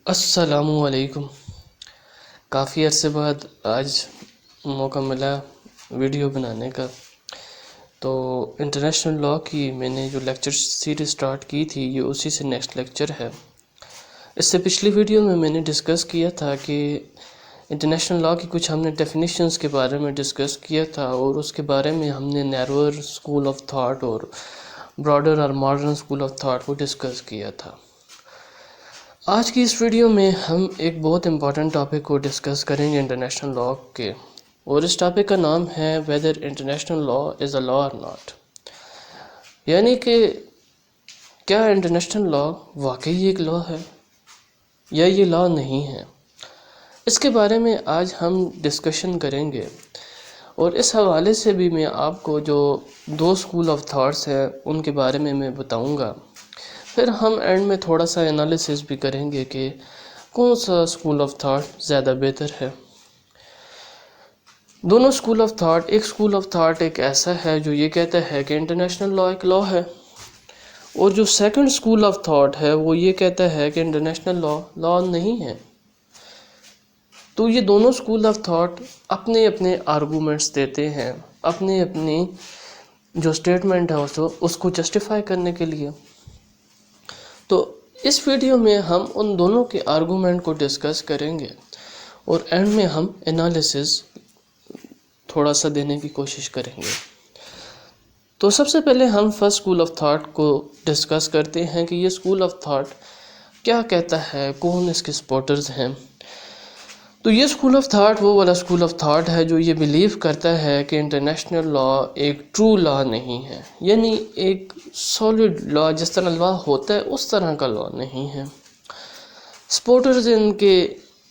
السلام علیکم۔ کافی عرصے بعد آج موقع ملا ویڈیو بنانے کا۔ تو انٹرنیشنل لاء کی میں نے جو لیکچر سیریز سٹارٹ کی تھی، یہ اسی سے نیکسٹ لیکچر ہے۔ اس سے پچھلی ویڈیو میں نے ڈسکس کیا تھا کہ انٹرنیشنل لاء کی کچھ ہم نے ڈیفینیشنز کے بارے میں ڈسکس کیا تھا، اور اس کے بارے میں ہم نے نیروور اسکول آف تھاٹ اور براڈر اور ماڈرن اسکول آف تھاٹ کو ڈسکس کیا تھا۔ آج کی اس ویڈیو میں ہم ایک بہت امپورٹنٹ ٹاپک کو ڈسکس کریں گے انٹرنیشنل لاء کے، اور اس ٹاپک کا نام ہے ویدر انٹرنیشنل لاء از اے لاء اور ناٹ، یعنی کہ کیا انٹرنیشنل لاء واقعی ایک لاء ہے یا یہ لاء نہیں ہے۔ اس کے بارے میں آج ہم ڈسکشن کریں گے، اور اس حوالے سے بھی میں آپ کو جو دو اسکول آف تھاٹس ہیں ان کے بارے میں بتاؤں گا۔ پھر ہم اینڈ میں تھوڑا سا انالیسس بھی کریں گے کہ کون سا اسکول آف تھاٹ زیادہ بہتر ہے۔ دونوں اسکول آف تھاٹ، ایک اسکول آف تھاٹ ایک ایسا ہے جو یہ کہتا ہے کہ انٹرنیشنل لاء ایک لاء ہے، اور جو سیکنڈ اسکول آف تھاٹ ہے وہ یہ کہتا ہے کہ انٹرنیشنل لاء نہیں ہے۔ تو یہ دونوں اسکول آف تھاٹ اپنے اپنے آرگومنٹس دیتے ہیں، اپنی جو سٹیٹمنٹ ہے اس کو جسٹیفائی کرنے کے لیے۔ تو اس ویڈیو میں ہم ان دونوں کے آرگومنٹ کو ڈسکس کریں گے، اور اینڈ میں ہم انالیسس تھوڑا سا دینے کی کوشش کریں گے۔ تو سب سے پہلے ہم فرسٹ اسکول آف تھاٹ کو ڈسکس کرتے ہیں کہ یہ اسکول آف تھاٹ کیا کہتا ہے، کون اس کے سپورٹرز ہیں۔ تو یہ اسکول آف تھاٹ وہ والا اسکول آف تھاٹ ہے جو یہ بلیو کرتا ہے کہ انٹرنیشنل لاء ایک ٹرو لاء نہیں ہے، یعنی ایک سالڈ لاء جس طرح لاء ہوتا ہے اس طرح کا لاء نہیں ہے۔ سپورٹرز ان کے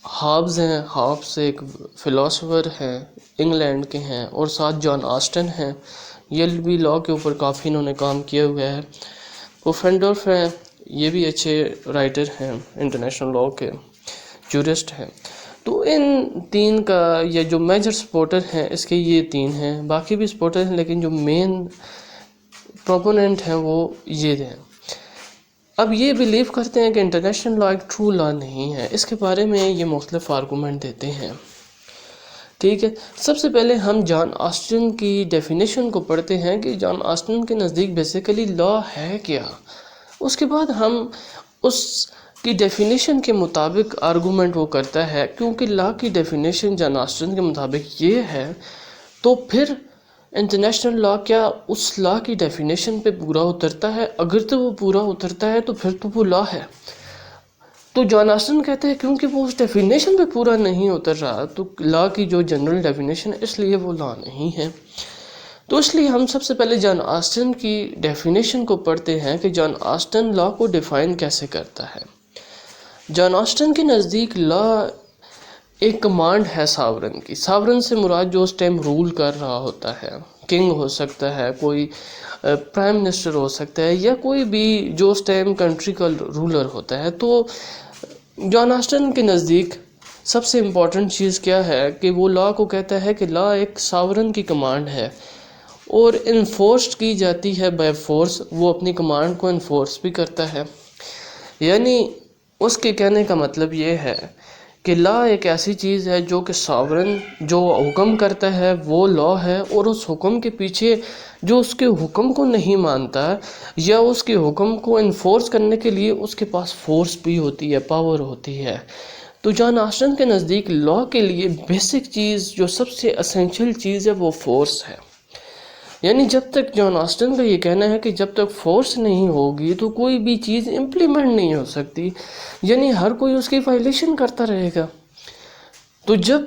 ہابز ہیں، ہابز ایک فلاسفر ہیں، انگلینڈ کے ہیں، اور ساتھ جان آسٹن ہیں، یہ بھی لاء کے اوپر کافی انہوں نے کام کیا ہوا ہے۔ پوفینڈورف ہیں، یہ بھی اچھے رائٹر ہیں، انٹرنیشنل لاء کے جورسٹ ہیں۔ تو ان تین کا یہ جو میجر سپورٹر ہیں اس کے یہ تین ہیں، باقی بھی سپورٹر ہیں لیکن جو مین پروپوننٹ ہیں وہ یہ ہیں۔ اب یہ بلیو کرتے ہیں کہ انٹرنیشنل لاء ایک ٹرو لاء نہیں ہے، اس کے بارے میں یہ مختلف آرگومنٹ دیتے ہیں۔ ٹھیک ہے، سب سے پہلے ہم جان آسٹن کی ڈیفینیشن کو پڑھتے ہیں کہ جان آسٹن کے نزدیک بیسیکلی لاء ہے کیا۔ اس کے بعد ہم اس کی ڈیفینیشن کے مطابق آرگومنٹ وہ کرتا ہے، کیونکہ لاء کی ڈیفینیشن جان آسٹن کے مطابق یہ ہے، تو پھر انٹرنیشنل لاء کیا اس لاء کی ڈیفینیشن پہ پورا اترتا ہے؟ اگر تو وہ پورا اترتا ہے تو پھر تو وہ لاء ہے۔ تو جان آسٹن کہتے ہیں کیونکہ وہ اس ڈیفینیشن پہ پورا نہیں اتر رہا تو لاء کی جو جنرل ڈیفینیشن ہے اس لیے وہ لاء نہیں ہے۔ تو اس لیے ہم سب سے پہلے جان آسٹن کی ڈیفینیشن کو پڑھتے ہیں کہ جان آسٹن لاء کو ڈیفائن کیسے کرتا ہے۔ جان آسٹن کے نزدیک لاء ایک کمانڈ ہے ساورن کی۔ ساورن سے مراد جو اس ٹائم رول کر رہا ہوتا ہے، کنگ ہو سکتا ہے، کوئی پرائم منسٹر ہو سکتا ہے، یا کوئی بھی جو اس ٹائم کنٹری کا رولر ہوتا ہے۔ تو جان آسٹن کے نزدیک سب سے امپورٹنٹ چیز کیا ہے کہ وہ لاء کو کہتا ہے کہ لاء ایک ساورن کی کمانڈ ہے، اور انفورسڈ کی جاتی ہے بائی فورس، وہ اپنی کمانڈ کو انفورس بھی کرتا ہے۔ یعنی اس کے کہنے کا مطلب یہ ہے کہ لاء ایک ایسی چیز ہے جو کہ ساورن جو حکم کرتا ہے وہ لاء ہے، اور اس حکم کے پیچھے جو اس کے حکم کو نہیں مانتا یا اس کے حکم کو انفورس کرنے کے لیے اس کے پاس فورس بھی ہوتی ہے، پاور ہوتی ہے۔ تو جان آسٹن کے نزدیک لاء کے لیے بیسک چیز جو سب سے اسینشل چیز ہے وہ فورس ہے۔ یعنی جب تک جان آسٹن کا یہ کہنا ہے کہ جب تک فورس نہیں ہوگی تو کوئی بھی چیز امپلیمنٹ نہیں ہو سکتی، یعنی ہر کوئی اس کی وائلیشن کرتا رہے گا۔ تو جب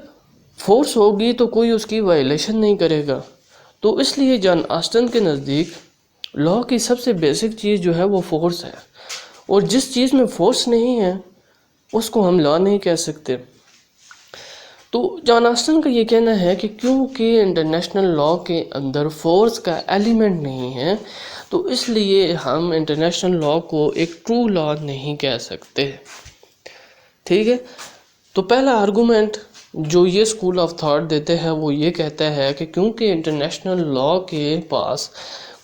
فورس ہوگی تو کوئی اس کی وائلیشن نہیں کرے گا۔ تو اس لیے جان آسٹن کے نزدیک لاء کی سب سے بیسک چیز جو ہے وہ فورس ہے، اور جس چیز میں فورس نہیں ہے اس کو ہم لاء نہیں کہہ سکتے۔ تو جان آسٹن کا یہ کہنا ہے کہ کیونکہ انٹرنیشنل لاء کے اندر فورس کا ایلیمنٹ نہیں ہے تو اس لیے ہم انٹرنیشنل لاء کو ایک ٹرو لاء نہیں کہہ سکتے۔ ٹھیک ہے، تو پہلا آرگومنٹ جو یہ اسکول آف تھاٹ دیتے ہیں وہ یہ کہتا ہے کہ کیونکہ انٹرنیشنل لاء کے پاس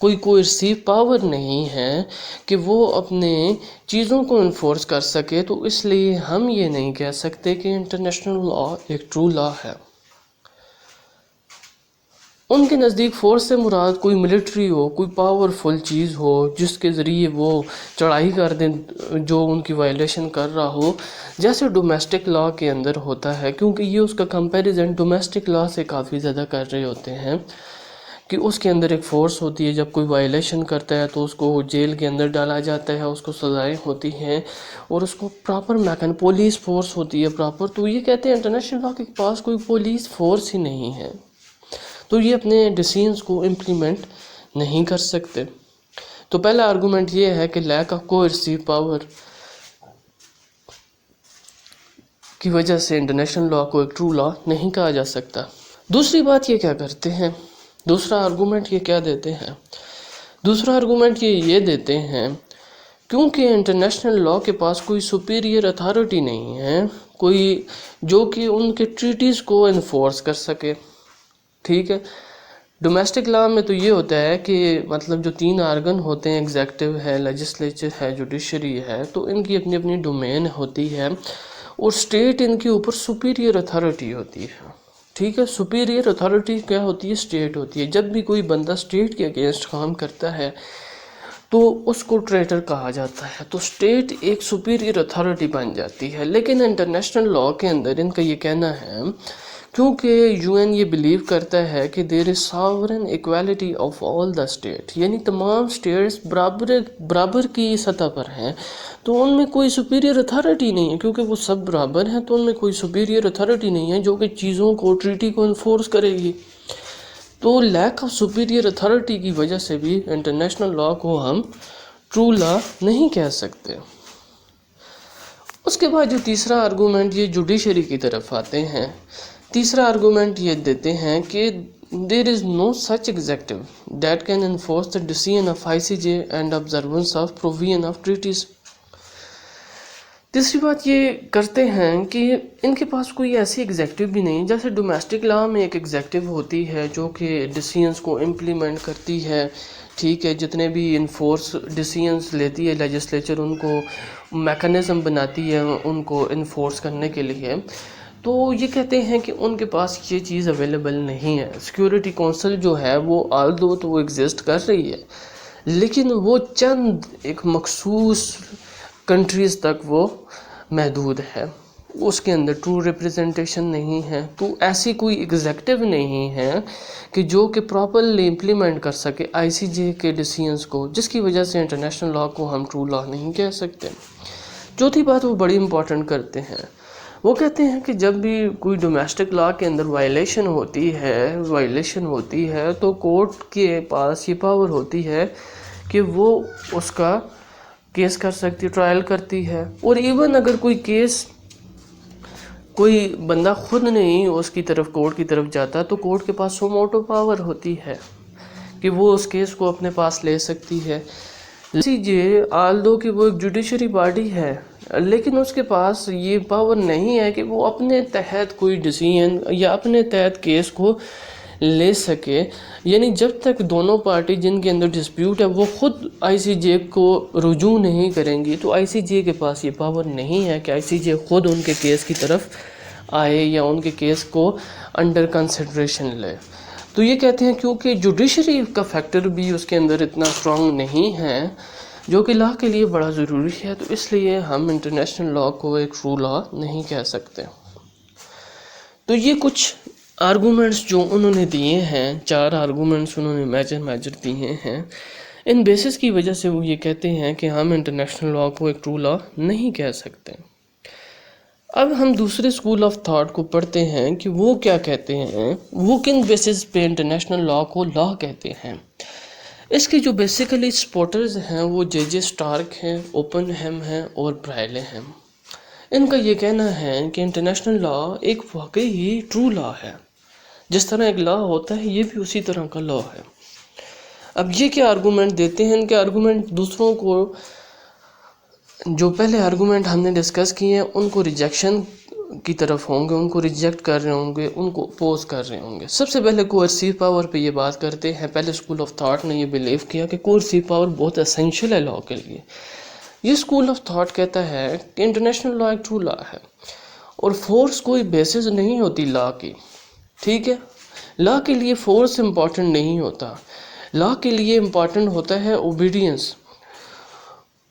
کوئی کوئرسیو پاور نہیں ہے کہ وہ اپنے چیزوں کو انفورس کر سکے، تو اس لیے ہم یہ نہیں کہہ سکتے کہ انٹرنیشنل لا ایک ٹرو لا ہے۔ ان کے نزدیک فورس سے مراد کوئی ملٹری ہو، کوئی پاورفل چیز ہو جس کے ذریعے وہ چڑھائی کر دیں جو ان کی وائلیشن کر رہا ہو، جیسے ڈومیسٹک لا کے اندر ہوتا ہے، کیونکہ یہ اس کا کمپیریزن ڈومیسٹک لا سے کافی زیادہ کر رہے ہوتے ہیں کہ اس کے اندر ایک فورس ہوتی ہے، جب کوئی وائلیشن کرتا ہے تو اس کو جیل کے اندر ڈالا جاتا ہے، اس کو سزائیں ہوتی ہیں اور اس کو پراپر پولیس فورس ہوتی ہے پراپر۔ تو یہ کہتے ہیں انٹرنیشنل لا کے پاس کوئی پولیس فورس ہی نہیں ہے، تو یہ اپنے ڈیسیژنز کو امپلیمنٹ نہیں کر سکتے۔ تو پہلا آرگومنٹ یہ ہے کہ لیک آف کوئرسیو پاور کی وجہ سے انٹرنیشنل لا کو ایک ٹرو لا نہیں کہا جا سکتا۔ دوسری بات یہ کیا کرتے ہیں، دوسرا آرگومنٹ یہ کیا دیتے ہیں، دوسرا آرگومنٹ یہ دیتے ہیں کیونکہ انٹرنیشنل لا کے پاس کوئی سپیریئر اتھارٹی نہیں ہے، کوئی جو کہ ان کے ٹریٹیز کو انفورس کر سکے، ٹھیک ہے۔ ڈومیسٹک لا میں تو یہ ہوتا ہے کہ مطلب جو 3 آرگن ہوتے ہیں، ایگزیکٹو ہے، لیجسلیچر ہے، جوڈیشری ہے، تو ان کی اپنی اپنی ڈومین ہوتی ہے اور اسٹیٹ ان کے اوپر سپیریئر اتھارٹی ہوتی ہے، ٹھیک ہے۔ سپیریئر اتھارٹی کیا ہوتی ہے؟ اسٹیٹ ہوتی ہے۔ جب بھی کوئی بندہ اسٹیٹ کے اگینسٹ کام کرتا ہے تو اس کو ٹریٹر کہا جاتا ہے، تو اسٹیٹ ایک سپیریئر اتھارٹی بن جاتی ہے۔ لیکن انٹرنیشنل لا کے اندر ان کا یہ کہنا ہے کیونکہ یو این یہ بلیو کرتا ہے کہ there is sovereign equality of all the state, یعنی تمام اسٹیٹس برابر کی سطح پر ہیں، تو ان میں کوئی سپیریئر اتھارٹی نہیں ہے، کیونکہ وہ سب برابر ہیں تو ان میں کوئی سپیریئر اتھارٹی نہیں ہے جو کہ چیزوں کو، ٹریٹی کو انفورس کرے گی۔ تو لیک آف سپیریئر اتھارٹی کی وجہ سے بھی انٹرنیشنل لا کو ہم ٹرو لا نہیں کہہ سکتے۔ اس کے بعد جو تیسرا آرگومنٹ، یہ جوڈیشری کی طرف آتے ہیں۔ تیسرا آرگومنٹ یہ دیتے ہیں کہ there is no such executive that can enforce the decision of ICJ and observance of provision of treaties. تیسری بات یہ کرتے ہیں کہ ان کے پاس کوئی ایسی ایگزیکٹو بھی نہیں، جیسے ڈومیسٹک لا میں ایک ایگزیکٹو ہوتی ہے جو کہ ڈیسیژنس کو امپلیمنٹ کرتی ہے، ٹھیک ہے، جتنے بھی انفورس ڈیسیژنس لیتی ہے لیجسلیچر ان کو میکانزم بناتی ہے ان کو انفورس کرنے کے لیے۔ تو یہ کہتے ہیں کہ ان کے پاس یہ چیز اویلیبل نہیں ہے۔ سیکیورٹی کونسل جو ہے وہ آلدو تو وہ ایگزسٹ کر رہی ہے، لیکن وہ چند ایک مخصوص کنٹریز تک وہ محدود ہے، اس کے اندر ٹرو ریپریزنٹیشن نہیں ہے۔ تو ایسی کوئی ایگزیکٹو نہیں ہے کہ جو کہ پراپرلی امپلیمنٹ کر سکے ICJ کے ڈیسیژنس کو، جس کی وجہ سے انٹرنیشنل لا کو ہم ٹرو لا نہیں کہہ سکتے۔ چوتھی بات وہ بڑی امپورٹنٹ کرتے ہیں، وہ کہتے ہیں کہ جب بھی کوئی ڈومیسٹک لا کے اندر وائلیشن ہوتی ہے تو کورٹ کے پاس یہ پاور ہوتی ہے کہ وہ اس کا کیس کر سکتی، ٹرائل کرتی ہے، اور ایون اگر کوئی بندہ خود نہیں اس کی طرف کورٹ کی طرف جاتا تو کورٹ کے پاس سوموٹو پاور ہوتی ہے کہ وہ اس کیس کو اپنے پاس لے سکتی ہے۔ ICJ آلدو کہ وہ ایک جوڈیشری باڈی ہے، لیکن اس کے پاس یہ پاور نہیں ہے کہ وہ اپنے تحت کوئی ڈیسیژن یا اپنے تحت کیس کو لے سکے، یعنی جب تک دونوں پارٹی جن کے اندر ڈسپیوٹ ہے وہ خود ICJ کو رجوع نہیں کریں گی تو ICJ کے پاس یہ پاور نہیں ہے کہ ICJ خود ان کے کیس کی طرف آئے یا ان کے کیس کو انڈر کنسیڈریشن لے۔ تو یہ کہتے ہیں کیونکہ جوڈیشری کا فیکٹر بھی اس کے اندر اتنا اسٹرانگ نہیں ہے جو کہ لا کے لیے بڑا ضروری ہے، تو اس لیے ہم انٹرنیشنل لا کو ایک ٹرو لا نہیں کہہ سکتے۔ تو یہ کچھ آرگومنٹس جو انہوں نے دیے ہیں، 4 آرگومنٹس انہوں نے میجر دیے ہیں، ان بیسس کی وجہ سے وہ یہ کہتے ہیں کہ ہم انٹرنیشنل لا کو ایک ٹرو لا نہیں کہہ سکتے۔ اب ہم دوسرے سکول آف تھاٹ کو پڑھتے ہیں کہ وہ کیا کہتے ہیں، وہ کن بیسس پہ انٹرنیشنل لا کو لا کہتے ہیں۔ اس کے جو بیسیکلی سپورٹرز ہیں وہ JJ سٹارک ہیں، اوپن ہیم ہیں اور برائلے ہیں۔ ان کا یہ کہنا ہے کہ انٹرنیشنل لا ایک واقعی ہی ٹرو لا ہے، جس طرح ایک لا ہوتا ہے یہ بھی اسی طرح کا لا ہے۔ اب یہ کیا آرگومنٹ دیتے ہیں، ان کے آرگومنٹ دوسروں کو، جو پہلے آرگومنٹ ہم نے ڈسکس کیے ہیں ان کو ریجیکشن کی طرف ہوں گے، ان کو ریجیکٹ کر رہے ہوں گے، ان کو اپوز کر رہے ہوں گے۔ سب سے پہلے کوئرسیو پاور پہ یہ بات کرتے ہیں۔ پہلے اسکول آف تھاٹ نے یہ بلیو کیا کہ کوئرسیو پاور بہت اسینشیل ہے لا کے لیے۔ یہ اسکول آف تھاٹ کہتا ہے کہ انٹرنیشنل لا ایک ٹرو لا ہے اور فورس کوئی بیسس نہیں ہوتی لا کی، ٹھیک ہے؟ لا کے لیے فورس امپورٹنٹ نہیں ہوتا، لا کے لیے امپورٹنٹ ہوتا ہے اوبیڈینس،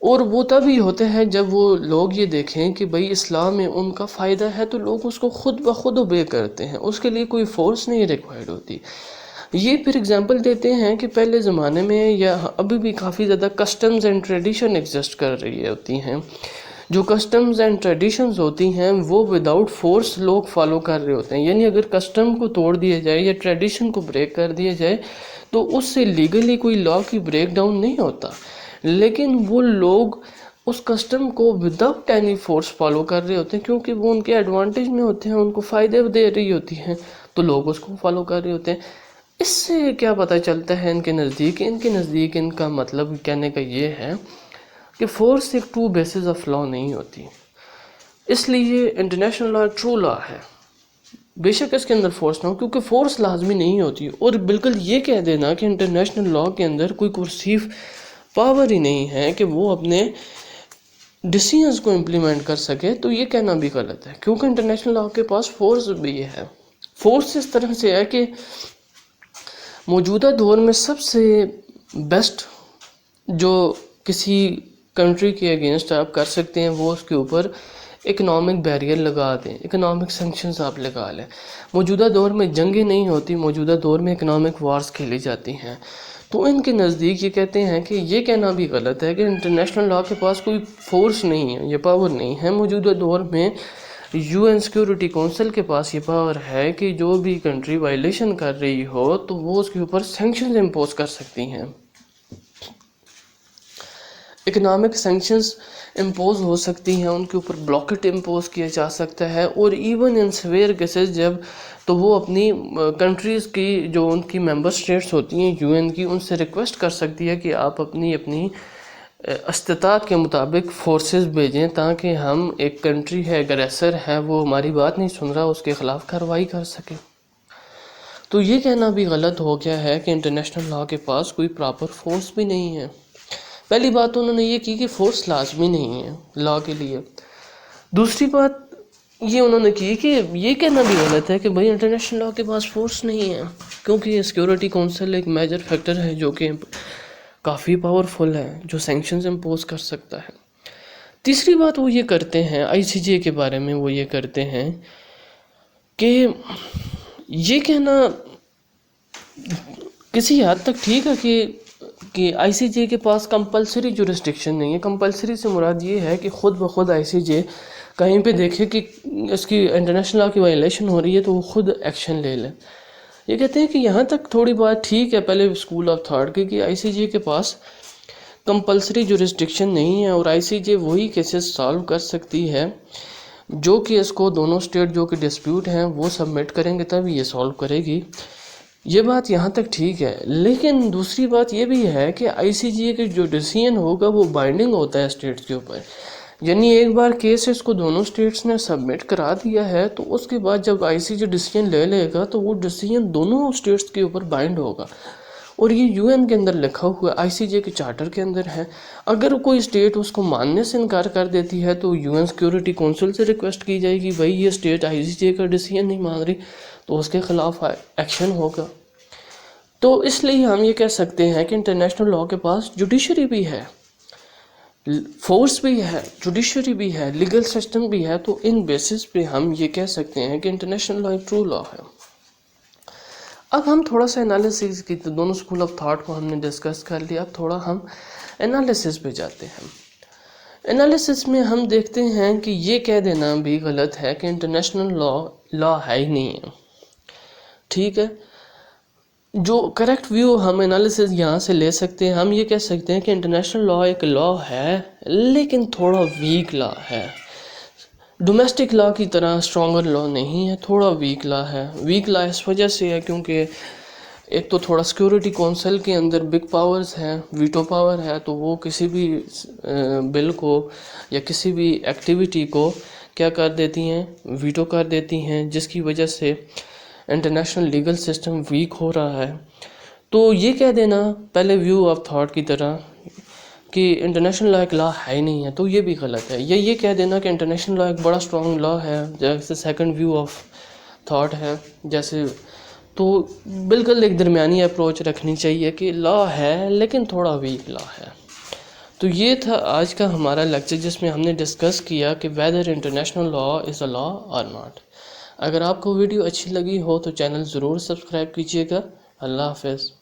اور وہ تبھی ہوتا ہے جب وہ لوگ یہ دیکھیں کہ بھئی اسلام میں ان کا فائدہ ہے تو لوگ اس کو خود بخود اوبے کرتے ہیں، اس کے لیے کوئی فورس نہیں ریکوائرڈ ہوتی۔ یہ پھر اگزامپل دیتے ہیں کہ پہلے زمانے میں یا ابھی بھی کافی زیادہ کسٹمز اینڈ ٹریڈیشن ایگزسٹ کر رہی ہوتی ہیں۔ جو کسٹمز اینڈ ٹریڈیشنز ہوتی ہیں وہ وداؤٹ فورس لوگ فالو کر رہے ہوتے ہیں، یعنی اگر کسٹم کو توڑ دیا جائے یا ٹریڈیشن کو بریک کر دیا جائے تو اس سے لیگلی کوئی لا کی بریک ڈاؤن نہیں ہوتا، لیکن وہ لوگ اس کسٹم کو وداؤٹ اینی فورس فالو کر رہے ہوتے ہیں کیونکہ وہ ان کے ایڈوانٹیج میں ہوتے ہیں، ان کو فائدے دے رہی ہوتی ہیں، تو لوگ اس کو فالو کر رہے ہوتے ہیں۔ اس سے کیا پتہ چلتا ہے ان کے نزدیک ان کا مطلب کہنے کا یہ ہے کہ فورس ایک ٹرو بیسس آف لا نہیں ہوتی، اس لیے انٹرنیشنل لا ٹرو لا ہے، بے شک اس کے اندر فورس نہ ہو، کیونکہ فورس لازمی نہیں ہوتی۔ اور بالکل یہ کہہ دینا کہ انٹرنیشنل لا کے اندر کوئی کوئرسیو پاور ہی نہیں ہے کہ وہ اپنے ڈیسیژنز کو امپلیمنٹ کر سکے، تو یہ کہنا بھی غلط ہے، کیونکہ انٹرنیشنل لا کے پاس فورس بھی ہے۔ فورس اس طرح سے ہے کہ موجودہ دور میں سب سے بیسٹ جو کسی کنٹری کے اگینسٹ آپ کر سکتے ہیں وہ اس کے اوپر اکنامک بیریئر لگا دیں، اکنامک سینکشنز آپ لگا لیں۔ موجودہ دور میں جنگیں نہیں ہوتی، موجودہ دور میں اکنامک وارز کھیلی جاتی ہیں، تو ان کے نزدیک یہ کہتے ہیں کہ یہ کہنا بھی غلط ہے کہ انٹرنیشنل لا کے پاس کوئی فورس نہیں ہے، یہ پاور نہیں ہے۔ موجودہ دور میں یو این سیکیورٹی کونسل کے پاس یہ پاور ہے کہ جو بھی کنٹری وائلیشن کر رہی ہو تو وہ اس کے اوپر سینکشنز امپوز کر سکتی ہیں، اکنامک سینکشنز امپوز ہو سکتی ہیں، ان کے اوپر بلاکٹ امپوز کیا جا سکتا ہے، اور ایون ان سویئر کیسز جب تو وہ اپنی کنٹریز کی جو ان کی ممبر اسٹیٹس ہوتی ہیں یو این کی، ان سے ریکویسٹ کر سکتی ہے کہ آپ اپنی استطاعت کے مطابق فورسز بھیجیں تاکہ ہم ایک کنٹری ہے اگریسر ہے وہ ہماری بات نہیں سن رہا، اس کے خلاف کارروائی کر سکے۔ تو یہ کہنا بھی غلط ہو گیا ہے کہ انٹرنیشنل لا کے پاس کوئی پراپر فورس بھی نہیں ہے۔ پہلی بات انہوں نے یہ کی کہ فورس لازمی نہیں ہے لا کے لیے۔ دوسری بات یہ انہوں نے کی کہ یہ کہنا بھی غلط ہے کہ بھئی انٹرنیشنل لا کے پاس فورس نہیں ہے، کیونکہ یہ سیکیورٹی کونسل ایک میجر فیکٹر ہے جو کہ کافی پاورفل ہے، جو سینکشنز امپوز کر سکتا ہے۔ تیسری بات وہ یہ کرتے ہیں آئی سی جے کے بارے میں، وہ یہ کرتے ہیں کہ یہ کہنا کسی حد تک ٹھیک ہے کہ آئی سی جے کے پاس کمپلسری جورسڈکشن نہیں ہے۔ کمپلسری سے مراد یہ ہے کہ خود بخود آئی سی جے کہیں پہ دیکھے کہ اس کی انٹرنیشنل لا کی وائلیشن ہو رہی ہے تو وہ خود ایکشن لے لے۔ یہ کہتے ہیں کہ یہاں تک تھوڑی بات ٹھیک ہے پہلے اسکول آف تھاٹ کی کہ آئی سی جے کے پاس کمپلسری جورسڈکشن نہیں ہے، اور آئی سی جے وہی کیسز سالو کر سکتی ہے جو کہ اس کو دونوں اسٹیٹ جو کہ ڈسپیوٹ ہیں وہ سبمٹ کریں گے تب یہ سالو کرے گی۔ یہ بات یہاں تک ٹھیک ہے، لیکن دوسری بات یہ بھی ہے کہ آئی سی جے کے جو ڈیسیژن ہوگا وہ بائنڈنگ ہوتا ہے اسٹیٹس کے اوپر، یعنی ایک بار کیس اس کو دونوں اسٹیٹس نے سبمٹ کرا دیا ہے تو اس کے بعد جب آئی سی جے ڈیسیژن لے لے گا تو وہ ڈیسیژن دونوں اسٹیٹس کے اوپر بائنڈ ہوگا، اور یہ یو این کے اندر لکھا ہوا ہے، آئی سی جے کے چارٹر کے اندر ہے۔ اگر کوئی اسٹیٹ اس کو ماننے سے انکار کر دیتی ہے تو یو این سیکیورٹی کونسل سے ریکویسٹ کی جائے گی بھائی یہ اسٹیٹ آئی سی جے کا ڈیسیژن نہیں مان رہی، تو اس کے خلاف ایکشن ہوگا۔ تو اس لیے ہم یہ کہہ سکتے ہیں کہ انٹرنیشنل لا کے پاس جوڈیشری بھی ہے، فورس بھی ہے، جوڈیشری بھی ہے، لیگل سسٹم بھی ہے، تو ان بیسس پہ ہم یہ کہہ سکتے ہیں کہ انٹرنیشنل لا ایک ٹرو لا ہے۔ اب ہم تھوڑا سا انالیسس کی، تو دونوں اسکول آف تھاٹ کو ہم نے ڈسکس کر لیا، اب تھوڑا ہم انالیسس پہ جاتے ہیں۔ انالیسس میں ہم دیکھتے ہیں کہ یہ کہہ دینا بھی غلط ہے کہ انٹرنیشنل لا ہے ہی نہیں ہے، ٹھیک ہے؟ جو کریکٹ ویو ہم انالیسس یہاں سے لے سکتے ہیں، ہم یہ کہہ سکتے ہیں کہ انٹرنیشنل لا ایک لا ہے لیکن تھوڑا ویک لا ہے، ڈومیسٹک لا کی طرح اسٹرانگر لا نہیں ہے، تھوڑا ویک لا ہے۔ ویک لا اس وجہ سے ہے کیونکہ ایک تو تھوڑا سیکیورٹی کونسل کے اندر بگ پاورز ہیں، ویٹو پاور ہے، تو وہ کسی بھی بل کو یا کسی بھی ایکٹیویٹی کو کیا کر دیتی ہیں، ویٹو کر دیتی ہیں، جس کی وجہ سے انٹرنیشنل لیگل سسٹم ویک ہو رہا ہے۔ تو یہ کہہ دینا پہلے ویو آف تھاٹ کی طرح کہ انٹرنیشنل لا ایک لا ہے ہی نہیں ہے، تو یہ بھی غلط ہے۔ یا یہ کہہ دینا کہ انٹرنیشنل لا ایک بڑا اسٹرانگ لا ہے، جیسے سیکنڈ ویو آف تھاٹ ہے، جیسے تو بالکل ایک درمیانی اپروچ رکھنی چاہیے کہ لا ہے لیکن تھوڑا ویک لا ہے۔ تو یہ تھا آج کا ہمارا لیکچر، جس میں ہم نے ڈسکس کیا کہ ویدر انٹرنیشنل لا از اے لا اور ناٹ۔ اگر آپ کو ویڈیو اچھی لگی ہو تو چینل ضرور سبسکرائب کیجیے گا۔ اللہ حافظ۔